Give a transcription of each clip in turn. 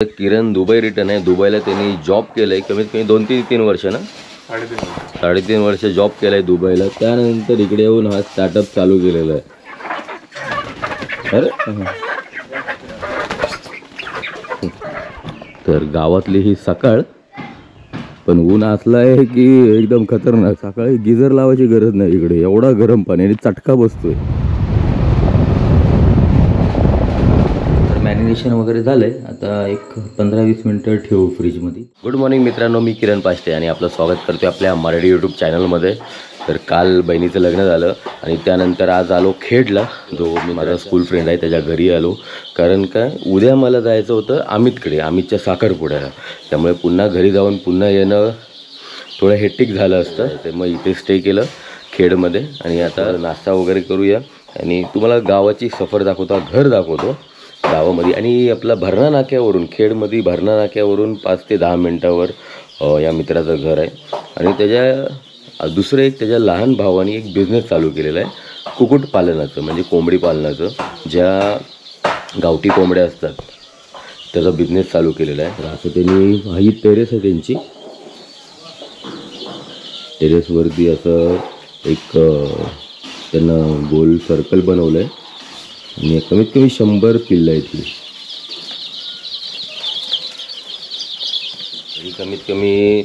किरण Dubai return आहे. दुबईला त्यांनी जॉब केलाय कमीत कमी 2-3 वर्ष ना, 3.5 वर्ष जॉब केलाय दुबईला. त्यानंतर इकडे येऊन हा स्टार्टअप चालू केलेला आहे. तर गावातली ही सकाळ, पण ऊन असला आहे की एकदम खतरनाक. सकाळी गिझर लावायची गरज नाही इकडे, एवढा गरम पाणी आणि चटका बसतोय. मॅरिनेशन वगैरे झालंय, आता एक 15-20 मिनिटं ठेवू फ्रीजमध्ये. गुड मॉर्निंग मित्रांनो, मी किरण पाष्टे आणि आपलं स्वागत करतोय आपल्या मराठी यूट्यूब चॅनलमध्ये. तर काल बहिणीचं लग्न झालं आणि त्यानंतर आज आलो खेडला, जो मी माझा स्कूल फ्रेंड आहे त्याच्या घरी आलो. कारण काय, उद्या मला जायचं होतं अमितकडे, अमितच्या साखरपुड्याला. त्यामुळे पुन्हा घरी जाऊन पुन्हा येणं थोडं हेक्टिक झालं असतं. ते मग इथे स्टे केलं खेडमध्ये आणि आता नाश्ता वगैरे करूया आणि तुम्हाला गावाची सफर दाखवतो, घर दाखवतो गावामध्ये. आणि आपला भरणा नाक्यावरून, खेडमध्ये भरणा नाक्यावरून 5 ते 10 मिनटावर या मित्राचं घर आहे. आणि त्याच्या दुसरं एक त्याच्या लहान भावाने एक बिझनेस चालू केलेला आहे कुक्कुटपालनाचं, म्हणजे कोंबडी पालनाचं. ज्या गावठी कोंबड्या असतात त्याचा बिझनेस चालू केलेला आहे. तर असं त्यांनी, ही टेरेस आहे त्यांची, टेरेसवरती असं एक त्यांना गोल सर्कल बनवलं आहे आणि कमीत कमी 100 पिल्लं आहेत ही. कमीत कमी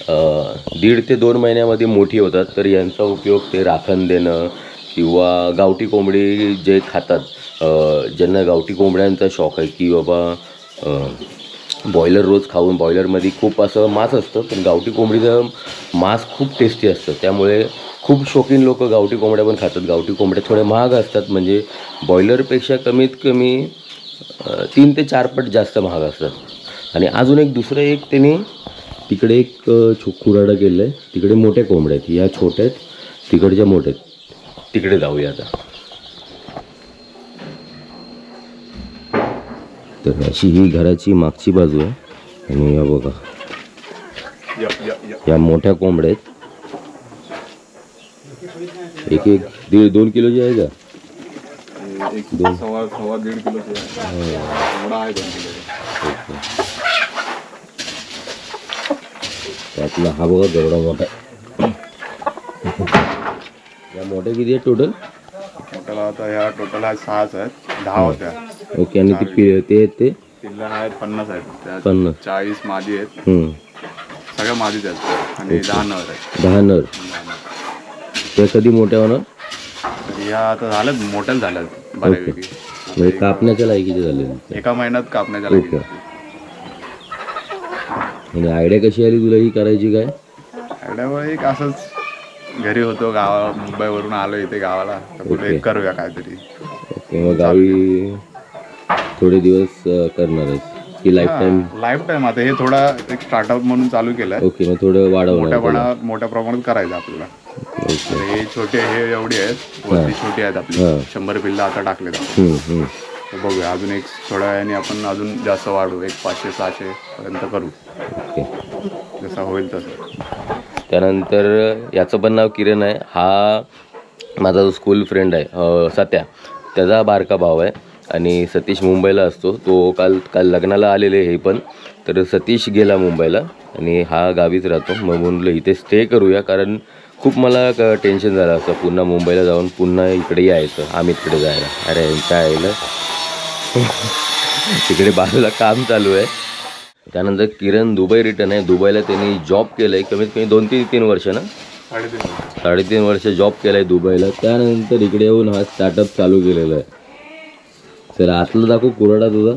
1.5 ते 2 महिन्यामध्ये मोठी होतात. तर यांचा उपयोग ते राखण देणं किंवा गावठी कोंबडी जे खातात, ज्यांना गावठी कोंबड्यांचा शौक आहे की बाबा बॉयलर रोज खाऊन, बॉयलरमध्ये खूप असं मांस असतं, पण गावठी कोंबडीचं मांस खूप टेस्टी असतं. त्यामुळे खूप शौकीन लोक गावठी कोंबड्या पण खातात. गावठी कोंबड्या थोड्या महाग असतात, म्हणजे बॉयलरपेक्षा कमीत कमी 3 ते 4 पट जास्त महाग असतात. आणि अजून एक दुसरं एक त्यांनी तिकडे एक खुराडा केलं आहे. तिकडे मोठ्या कोंबड्या आहेत, या छोट्या आहेत, तिकडच्या मोठ्या आहेत. तिकडे जाऊया आता. तर अशी ही घराची मागची बाजू आहे. आणि या बघा, या मोठ्या कोंबड्या आहेत, 1-2 किलोची आहे का? 1.5 किलोची आहे. त्यातला हा बघा जेवढा मोठा. या मोठ्या किती आहेत टोटल? आता ह्या टोटल आहेत 6 आहेत, 10 होत्या. ओके. आणि ते पिल्लं आहेत 50 आहेत, त्यात 50, 40 मादी आहेत. सगळ्या मादीच आहेत आणि 10 नर आहेत. 10 नर. ते कधी मोठ्या होणार? ह्या आता झाल्यात, मोठ्या झाल्यात बऱ्यापैकी. म्हणजे कापण्याच्या लायकीचे झाले? 1 महिन्यात कापण्याच्या लायकी. आणि आयडिया कशी आली तुला ही करायची? काय आयडियावर एक असंच घरी होतो, मुंबईवरून आलो इथे गावाला, तर कुठे करूया काहीतरी. ओके. मग गावी थोडे दिवस करणार आहेस की लाईफ टाइम? आता हे थोडा एक स्टार्टअप म्हणून चालू केलंय. ओके. मग थोडं वाढवणार, मोठ्या प्रमाणात करायचं आपल्याला. हे छोटे, हे एवढी आहेत, वरती छोटी आहेत आपली. 100 पिल्लं आता टाकलेत. बघूया, अजून एक थोड्या वेळाने आपण अजून जास्त वाढू, एक 500-600 पर्यंत करू. ओके. जसं होईल तसं. त्यानंतर याचं पण नाव किरण आहे. हा माझा जो स्कूल फ्रेंड आहे सत्या, त्याचा बारका भाव आहे. आणि सतीश मुंबईला असतो. तो काल लग्नाला आलेले हे पण. तर सतीश गेला मुंबईला आणि हा गावीच राहतो. मग म्हणलं इथे स्टे करूया, कारण खूप मला टेन्शन झालं असतं पुन्हा मुंबईला जाऊन पुन्हा इकडे यायचं, अमितकडे जायला. अरे काय यायला तिकडे बाजूला काम चालू आहे. त्यानंतर किरण दुबई रिटर्न आहे. दुबईला त्यांनी जॉब केलं आहे कमीत कमी 2-3 वर्ष ना, 3.5 वर्ष जॉब केलं आहे दुबईला. त्यानंतर इकडे येऊन हा स्टार्टअप चालू केलेला आहे. तर आतलं दाखव कुराडा तुझा.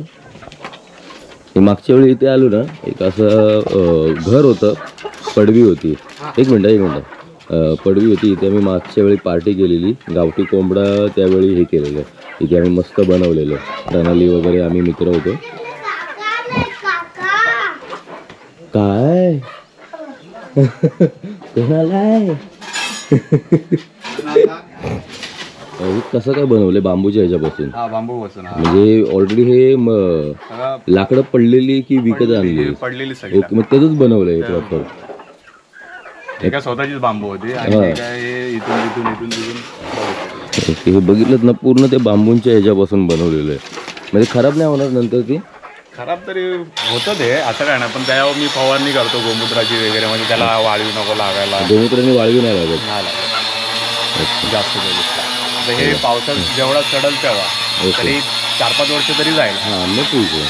मागच्या वेळी इथे आलो ना, एक असं घर होतं, पडवी होती. एक मिनटं पडवी होती. इथे आम्ही मागच्या वेळी पार्टी केलेली, गावठी कोंबडा त्यावेळी हे केलेलं आहे. इथे आम्ही मस्त बनवलेलं, प्रणाली वगैरे, आम्ही मित्र होतो. काय कोणाला कसं काय बनवले? बांबूच्या ह्याच्यापासून? बांबूपासून. म्हणजे ऑलरेडी हे लाकडं पडलेली की विकत आणली? पडलेली सगळी. ओके. मग त्याच बनवलंय प्रॉपर? एका स्वतःचीच बांबू होती आणि इथून. ओके. हे बघितलं ना, पूर्ण ते बांबूंच्या ह्याच्यापासून बनवलेलं आहे. म्हणजे खराब नाही होणार नंतर ती? खराब तरी होतं ते, असं काय नाही, पण त्यावर मी फवारणी करतो गोमूत्राची वगैरे, म्हणजे त्याला वाळवी नको लागायला. गोमूत्राने वाळवी नाही लागत? नाही लागत जास्त तरी. तर हे पावसात जेवढा चढल तेव्हा तरी 4-5 वर्ष तरी जाईल. हां मग ठीक आहे,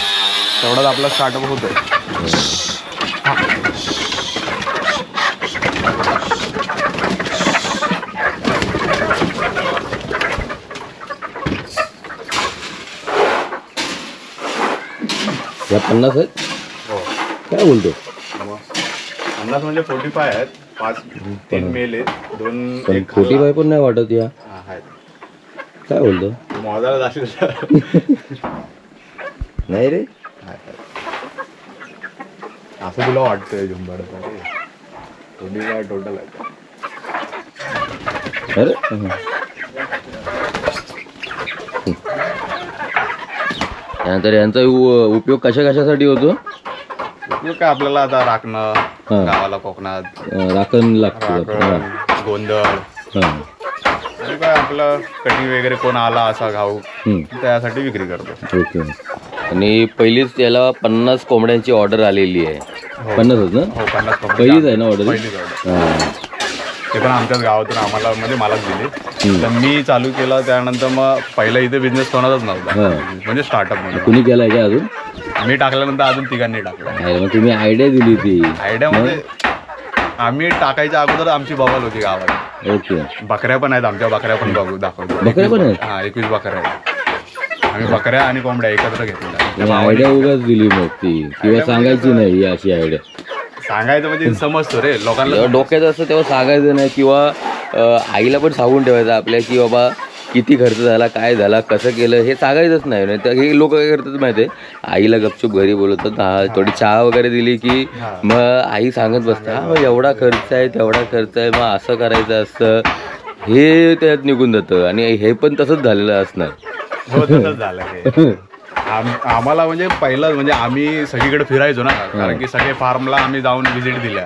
तेवढाच आपला स्टार्टअप होतोय. या 50 आहेत? हो. काय बोलतो? 50 म्हणजे 45 आहेत. 3 मेल आहेत, 2 45 पण नाही वाटत या. आहेत. काय बोलतो? मोजायला जाशील नाही रे, असं तुला वाटतंय झुंबाड? 45 टोटल आहे. अरे त्यानंतर यांचा उपयोग कशासाठी होतो? उपयोग काय आपल्याला आता राखणं, गावाला कोकणात राखण लागतं, गोंधळ, आणि काय आपलं कटी वगैरे कोण आला असा घाऊ, त्यासाठी विक्री करतो. ओके. आणि पहिलीच त्याला 50 कोंबड्यांची ऑर्डर आलेली आहे. 50च ना? हो, 50 कोंबड्या. पहिलीच आहे ना ऑर्डर? पहिलीच ऑर्डर. ते पण आमच्याच गावातून आम्हाला, म्हणजे मलाच दिली. तर मी चालू केलं, त्यानंतर मग पहिला इथे बिझनेस कोणाचाच नव्हता, म्हणजे स्टार्टअप मध्ये. कुणी केलाय का अजून? मी टाकल्यानंतर अजून तिघांनी टाकलं. मग तुम्ही आयडिया दिली ती? आयडिया म्हणजे आम्ही टाकायच्या अगोदर आमची बबल होती गावात. ओके. बकऱ्या पण आहेत आमच्या, बकऱ्या पण दाखवतो. बकऱ्या पण आहेत? हा, 21 बकऱ्या आहेत. आम्ही बकऱ्या आणि कोंबड्या एकत्र घेतल्या. आयडिया उगाच दिली मग ती, किंवा सांगायची नाही अशी आयडिया? सांगायचं म्हणजे समजतो रे लोकांना. डोक्यात असं तेव्हा सांगायचं नाही, किंवा आईला पण सांगून ठेवायचं आपल्या की बाबा किती खर्च झाला, काय झाला, कसं केलं, हे सांगायचंच नाही. तर हे लोक काय करतात माहिती आहे, आईला गपचूप घरी बोलवतात, हा थोडी चहा वगैरे दिली की मग आई सांगत बसते, हा एवढा खर्च आहे, तेवढा खर्च आहे, मग असं करायचं असतं, हे त्यात निघून जातं. आणि हे पण तसंच झालेलं असणार. हो, तसंच झालं हे. आम्हाला म्हणजे पहिलं म्हणजे आम्ही सगळीकडे फिरायचो ना, कारण की सगळे फार्मला आम्ही जाऊन व्हिजिट दिल्या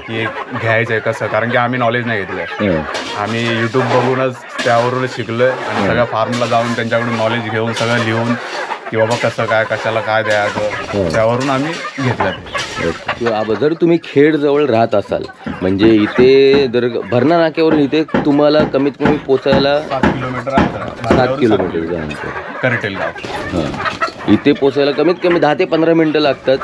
की घ्यायचंय कसं, कारण की आम्ही नॉलेज नाही घेतलंय. आम्ही युट्यूब बघूनच त्यावरूनच शिकलोय, आणि सगळ्या फार्मला जाऊन त्यांच्याकडून नॉलेज घेऊन सगळं लिहून की बाबा कसं काय, कशाला काय द्यायचं, त्यावरून आम्ही घेतलं. जर तुम्ही खेड जवळ राहत असाल, म्हणजे इथे जर भरणा नाक्यावरून इथे तुम्हाला कमीत कमी पोचायला 7 किलोमीटर 7 किलोमीटर करटेल गाव. इथे पोचायला कमीत कमी 10 ते 15 मिनटं लागतात.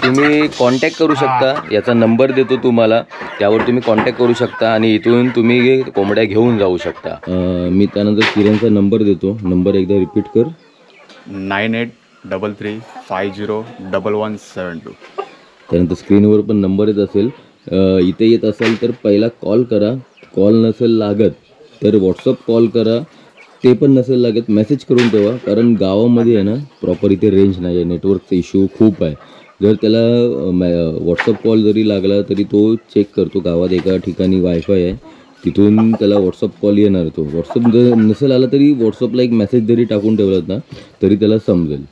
तुम्ही कॉन्टॅक्ट करू शकता, याचा नंबर देतो तुम्हाला, त्यावर तुम्ही कॉन्टॅक्ट करू शकता आणि इथून तुम्ही कोंबड्या घेऊन जाऊ शकता. मी त्यानंतर किरणचा नंबर देतो, नंबर एकदा रिपीट कर. 9833501172. त्यानंतर स्क्रीनवर पण नंबर येत असेल. इथे येत असेल तर पहिला कॉल करा, कॉल नसेल लागत तर व्हॉट्सअप कॉल करा, ते पण नसेल लागत मेसेज करून ठेवा, कारण गावामध्ये आहे ना प्रॉपर इथे रेंज नाही आहे, नेटवर्कचा इश्यू खूप आहे. जर त्याला व्हॉट्सअप कॉल जरी लागला तरी तो चेक करतो, गावात एका ठिकाणी वायफाय आहे, तिथून त्याला व्हॉट्सअप कॉल येणार. तो व्हॉट्सअप जर नसेल आला तरी व्हॉट्सअपला एक मेसेज जरी टाकून ठेवलात ना तरी त्याला समजेल.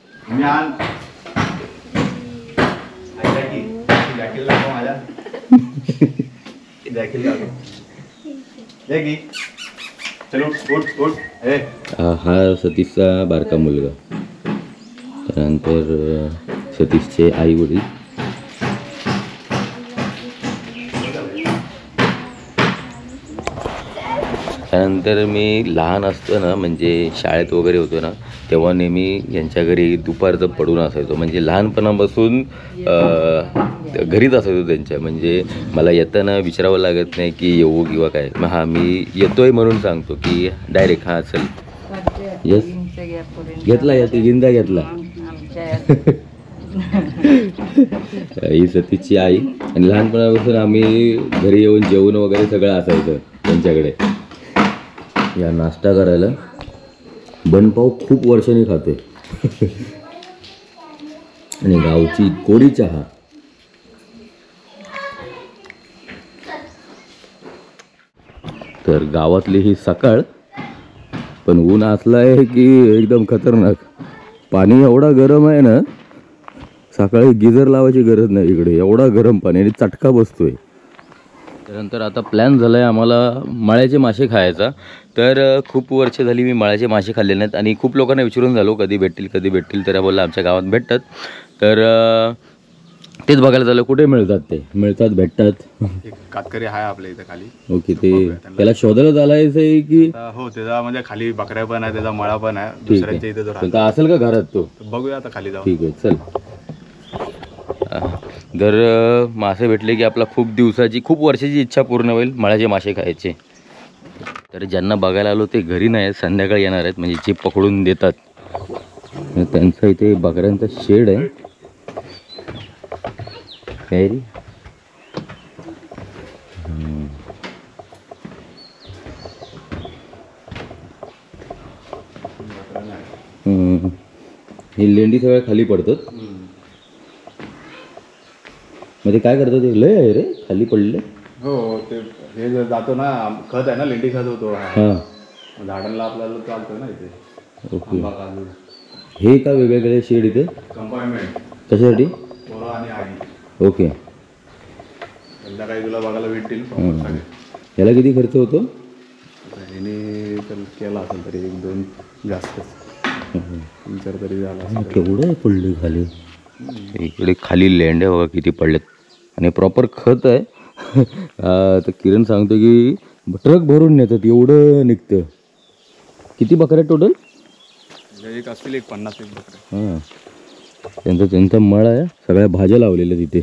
हा सतीशचा बारका मुलगा, त्यानंतर सतीशचे आई वडील. त्यानंतर मी लहान असताना म्हणजे शाळेत वगैरे होतो ना, तेव्हा नेहमी यांच्या घरी दुपारचं पडून असायचो. म्हणजे लहानपणापासून घरीच असायचो त्यांच्या. म्हणजे मला येताना विचारावं लागत नाही की येऊ किंवा काय, मग हा मी येतोय म्हणून सांगतो की डायरेक्ट हा चल. यस, घेतला या तिघींदा घेतला. ही सतीशची आई. आणि लहानपणापासून आम्ही घरी येऊन जेवण वगैरे सगळं असायचं त्यांच्याकडे. या नाश्ता करायला बनपाव खूप वर्षांनी खातोय. आणि गावची गोडी चहा. तर गावातली ही सकाळ, पण ऊन असलं आहे की एकदम खतरनाक. पाणी एवढा गरम आहे ना, सकाळी गिझर लावायची गरज नाही इकडे, एवढा गरम पाणी आणि चटका बसतोय. तर त्यानंतर आता प्लॅन झाला आहे आम्हाला मळ्याचे मासे खायचा. तर खूप वर्ष झाली मी मळ्याचे मासे खाल्ले नाहीत आणि खूप लोकांना विचारून झालो कधी भेटतील तर बोलला आमच्या गावात भेटतात. तर तेच बघायला झालं कुठे मिळतात, ते भेटतात. एक कातकरी आहे आपल्या इथं खाली. ओके, ते त्याला शोधायला जायचं आहे की? हो, त्याचा म्हणजे खाली बकऱ्या पण आहे, त्याचा मळा पण आहे. दुसऱ्यांच्या इथे तर असेल का घरात तो? बघूया आता खाली जाऊ. ठीक आहे, चल. जर मासे भेटले की आपला खूप वर्षाची इच्छा पूर्ण होईल मळ्याचे मासे खायचे. तर ज्यांना बघायला आलो ते घरी नाही आहेत, संध्याकाळी येणार आहेत, म्हणजे जे पकडून देतात. त्यांचा इथे बकऱ्यांचा शेड आहे. काय रे? हे लेंडी सगळ्या खाली पडतात. म्हणजे काय करतात ते? लय आहे रे खाली पडले. हो, ते हे जर जातो ना, खत आहे ना, लेंडी खत होतो. हां, झाडांना आपल्याला चालतं ना इथे. ओके. हे का वेगवेगळे शेड इथे? कंपार्टमेंट कशासाठी? पोरं आणि आई. ओके. संध्याकाळी तुला बघायला भेटतील. याला किती खर्च होतो? ह्याने तर केला असेल तरी 1-2 जास्तच, 3-4 तरी झाला असेल. केवढं पडले खाली? इकडे खाली लेंड्या बघा किती पडलेत आणि प्रॉपर खत आहे. तर किरण सांगतो की ट्रक भरून नेतात, एवढं निघतं. किती बकऱ्या टोटल? एक असतील 50 बकऱ्या. हां, त्यांचा मळ आहे, सगळ्या भाज्या लावलेल्या तिथे.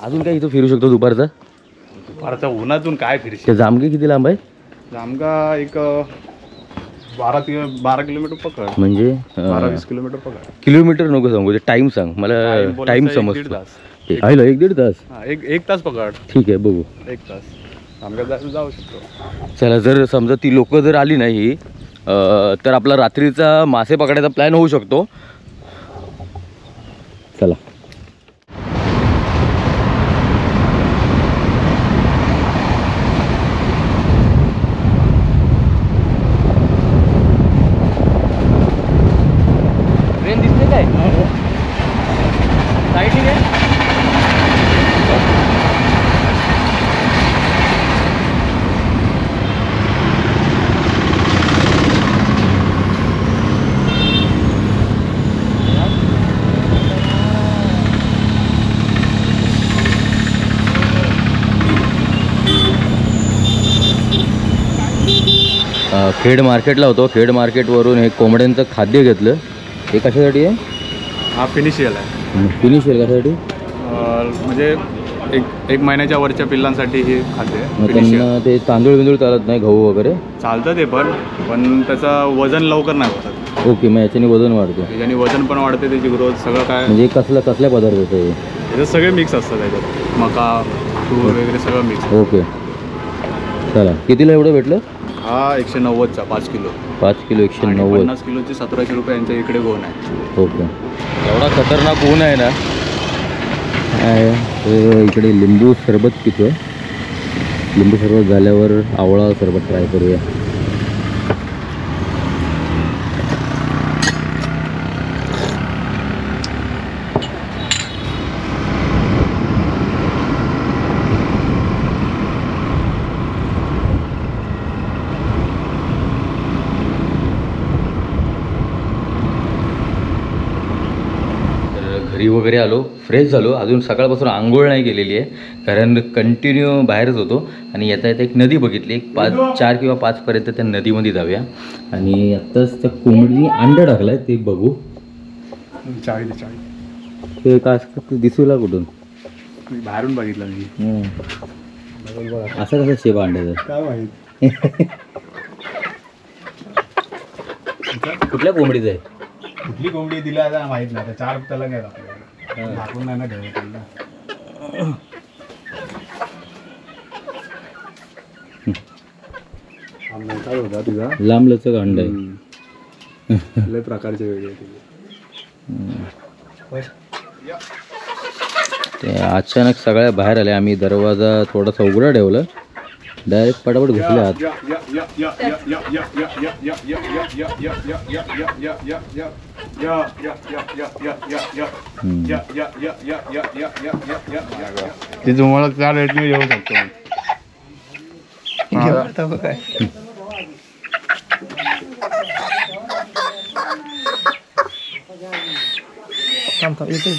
अजून काय इथं फिरू शकतो दुपारचा उन्हातून काय फिरशील? ते जामगे किती लांब आहे? जामगा एक 12 किलोमीटर पकड. म्हणजे 12-20 किलोमीटर पकड. किलोमीटर नको सांगू, ते टाइम सांग मला. टाइम समजतो. आयला 1-1.5 तास? एक तास पकड. ठीक आहे, बघू. 1 तास जामगा जाऊ शकतो. चला, जर समजा ती लोक जर आली नाही तर आपला रात्रीचा मासे पकडायचा प्लॅन होऊ शकतो. चला. ट्रेन दिसते काय? लाईटिंग आहे. खेड मार्केटला होतो. खेड मार्केटवरून हे कोंबड्यांचं खाद्य घेतलं. हे कशासाठी आहे? हा फिनिशियल आहे. फिनिशियल कशासाठी? म्हणजे एक महिन्याच्या वरच्या पिल्लांसाठी हे खाद्य आहे. त्यांना ते तांदूळ चालत नाही, गहू वगैरे चालतं ते पण त्याचं वजन लवकर नाही होत. ओके, मग याच्याने वजन वाढतं. त्याच्याने वजन पण वाढते, त्याची ग्रोथ सगळं काय. म्हणजे कसल्या पदार्थ होतं? त्याच्यात सगळे मिक्स असतं, त्याच्यात मका, तूर वगैरे सगळं मिक्स. ओके, चला. कितीला एवढं भेटलं? हा 190चा 5 किलो. 5 किलो 190. 50 किलोचे 1700 रुपये यांच्या इकडे गोण आहे. ओके. एवढा खतरनाक ऊन आहे ना. इकडे लिंबू सरबत पितो. लिंबू सरबत झाल्यावर आवळा सरबत ट्राय करूया. घरी वगैरे आलो, फ्रेश झालो. अजून सकाळपासून आंघोळ नाही केलेली आहे कारण कंटिन्यू बाहेरच होतो. आणि येता एक नदी बघितली. 4 किंवा 5पर्यंत त्या नदीमध्ये जाऊया. आणि आत्ताच त्या कोंबडीने अंडा टाकलाय, ते बघू. ते का दिसूला कुठून? बाहेरून बघितलं मी. असं कसं शेप अंड्याचं काय माहित? कुठल्या कोंबडीचं आहे? कुठली कोंबडी दिला आता माहित नाही. 4 तलंग आहेत आपल्याला, दाखवून नाही ना ठेवत. काय होता तुझा? लांबलचक अंडा आहे. लय प्रकारचे वेगळे. ते अचानक सगळ्या बाहेर आल्या. आम्ही दरवाजा थोडासा उघडा ठेवला डायरेक्ट पटापट घुसले आत. ते तुम्हाला त्या रेटने घेऊ शकतो. काय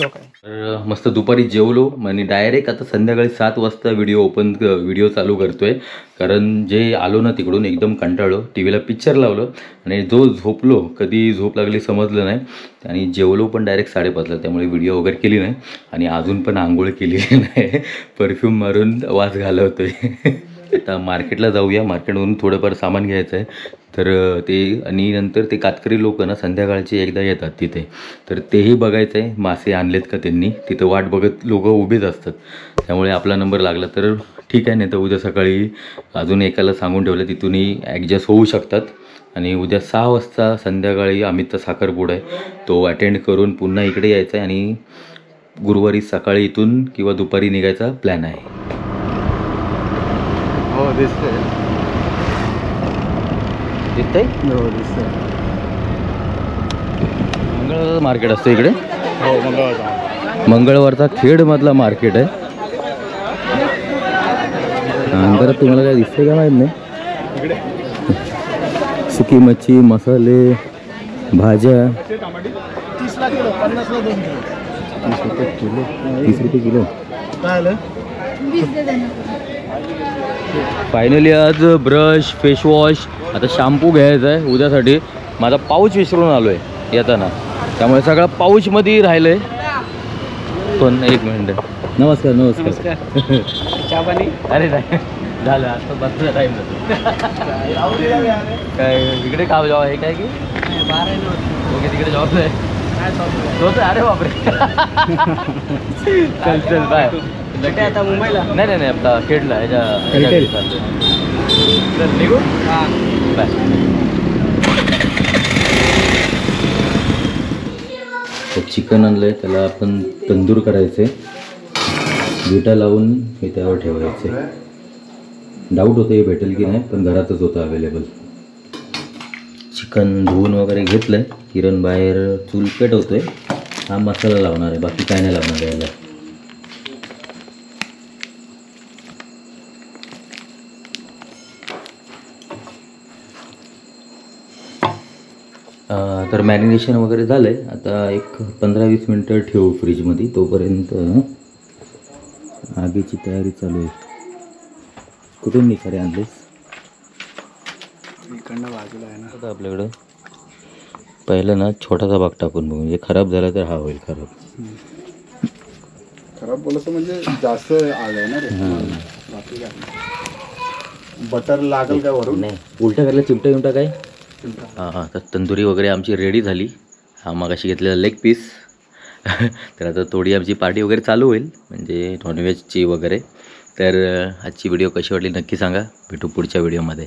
तर मस्त दुपारी जेवलो आणि डायरेक्ट आता संध्याकाळी 7 वाजता व्हिडिओ चालू करतोय. कारण जे आलो ना तिकडून एकदम कंटाळलो, टी व्हीला पिक्चर लावलं आणि जो झोपलो, कधी झोप लागली समजलं नाही. आणि जेवलो पण डायरेक्ट 5:30ला, त्यामुळे व्हिडिओ वगैरे केली नाही. आणि अजून पण आंघोळ केलेली नाही, परफ्यूम मारून वास घालवतोय. आता मार्केटला जाऊया, मार्केटवरून थोडंफार सामान घ्यायचं आहे. तर ते आणि नंतर ते कातकरी लोक ना संध्याकाळचे एकदा येतात तिथे, तर तेही बघायचं आहे मासे आणलेत का त्यांनी. तिथं वाट बघत लोक उभेच असतात, त्यामुळे आपला नंबर लागला तर ठीक आहे, नाही तर उद्या सकाळी अजून एकाला सांगून ठेवलं तिथूनही ॲडजस्ट होऊ शकतात. आणि उद्या 6 वाजता संध्याकाळी अमितचा साखरपुडा आहे, तो अटेंड करून पुन्हा इकडे यायचा आहे. आणि गुरुवारी सकाळी इथून किंवा दुपारी निघायचा प्लॅन आहे. हो दिसतंय. दिसतंय हो दिसतंय. मंगळवार मार्केट असतं इकडे. हो मंगळवार. मंगळवारचा खेडमधला मार्केट आहे. अंधारात तुम्हाला काय दिसतंय का माहीत नाही. सुकी मच्छी, मसाले, भाज्या 30 किलो 50 ला 2 किलो. 30 रुपये किलो. काय आलं? फायनली आज ब्रश, फेसवॉश, आता शॅम्पू घ्यायचा आहे उद्यासाठी. माझा पाऊच विसरून आलो आहे येताना, त्यामुळे सगळं पाऊचमध्ये राहिलं आहे. पण एक मिनिट. नमस्कार. नमस्कार. चहा पाणी? अरे नाही झालं, आता बसला टाईम काय इकडे का जॉब आहे काय की ओके तिकडे जॉब आहे तो. अरे बापरे. चल बाय. आता मुंबईला नाही आपला खेडला ह्याच्या चल निघू. बाय. चिकन आणलंय, त्याला आपण तंदूर करायचे, विटा लावून हे त्यावर ठेवायचे. डाऊट होतं हे भेटेल की नाही, पण घरातच होतं अवेलेबल. चिकन धुवून वगैरे घेतलंय. किरण बाहेर चूल पेटवतोय. हा मसाला लावणार आहे, बाकी काय नाही लावणार याला. तर मॅरिनेशन वगैरे झालं आहे. आता एक 15-20 मिनटं ठेवू फ्रीजमध्ये. तोपर्यंत आगीची तयारी चालू आहे. कुठून निखारे आणलेस? इकडनं बाजूला आहे ना. आता आपल्याकडं पहिलं ना छोटासा भाग टाकून बघू, म्हणजे खराब झाला तर हा होईल खराब. खराब बोलायचं म्हणजे जास्त आलंय ना रे. बाकी काय बटर लागेल काय वरून? नाही उलटा करायला चिमटा काय. हां तर तंदुरी वगैरे आमची रेडी झाली. हा मगाशी घेतलेला लेग पीस. तर आता थोडी आमची पार्टी वगैरे चालू होईल, म्हणजे नॉनव्हेजची वगैरे. तर आजची व्हिडिओ कशी वाटली नक्की सांगा. भेटू पुढच्या व्हिडिओमध्ये.